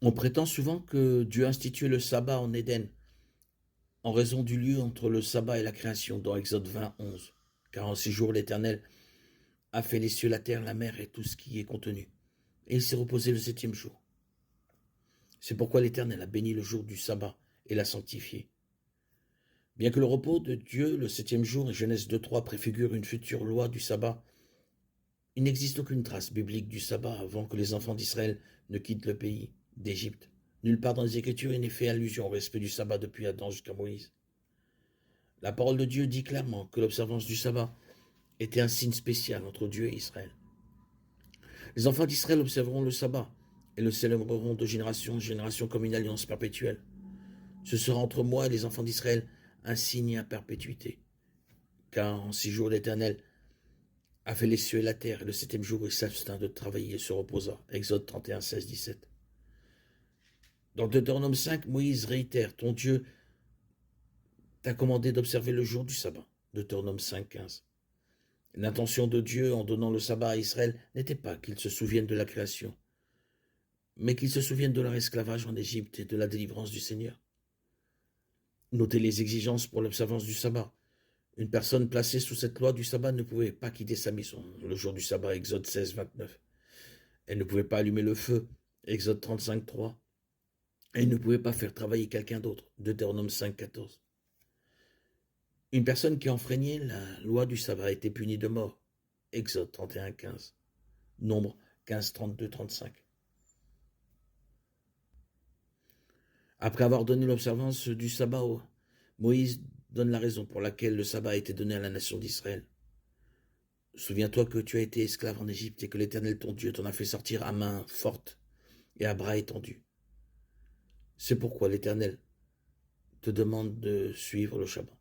On prétend souvent que Dieu a institué le sabbat en Éden, en raison du lieu entre le sabbat et la création, dans Exode 20, 11. Car en 6 jours, l'Éternel a fait les cieux, la terre, la mer et tout ce qui est contenu. Et il s'est reposé le 7e jour. C'est pourquoi l'Éternel a béni le jour du sabbat et l'a sanctifié. Bien que le repos de Dieu, le 7e jour, et Genèse 2.3 préfigure une future loi du sabbat, il n'existe aucune trace biblique du sabbat avant que les enfants d'Israël ne quittent le pays d'Égypte. Nulle part dans les Écritures il n'est fait allusion au respect du sabbat depuis Adam jusqu'à Moïse. La parole de Dieu dit clairement que l'observance du sabbat était un signe spécial entre Dieu et Israël. Les enfants d'Israël observeront le sabbat et le célébreront de génération en génération comme une alliance perpétuelle. Ce sera entre moi et les enfants d'Israël un signe à perpétuité. Car en 6 jours l'Éternel a fait les cieux et la terre, et le 7e jour il s'abstint de travailler et se reposa. Exode 31, 16, 17. Dans Deutéronome 5, Moïse réitère, ton Dieu t'a commandé d'observer le jour du sabbat. Deutéronome 5, 15. L'intention de Dieu en donnant le sabbat à Israël n'était pas qu'il se souvienne de la création, mais qu'il se souvienne de leur esclavage en Égypte et de la délivrance du Seigneur. Notez les exigences pour l'observance du sabbat. Une personne placée sous cette loi du sabbat ne pouvait pas quitter sa maison le jour du sabbat, Exode 16, 29. Elle ne pouvait pas allumer le feu, Exode 35, 3. Elle ne pouvait pas faire travailler quelqu'un d'autre, Deutéronome 5, 14. Une personne qui enfreignait la loi du sabbat était punie de mort, Exode 31, 15. Nombre 15, 32, 35. Après avoir donné l'observance du sabbat, Moïse donne la raison pour laquelle le sabbat a été donné à la nation d'Israël. Souviens-toi que tu as été esclave en Égypte et que l'Éternel ton Dieu t'en a fait sortir à main forte et à bras étendus. C'est pourquoi l'Éternel te demande de suivre le sabbat.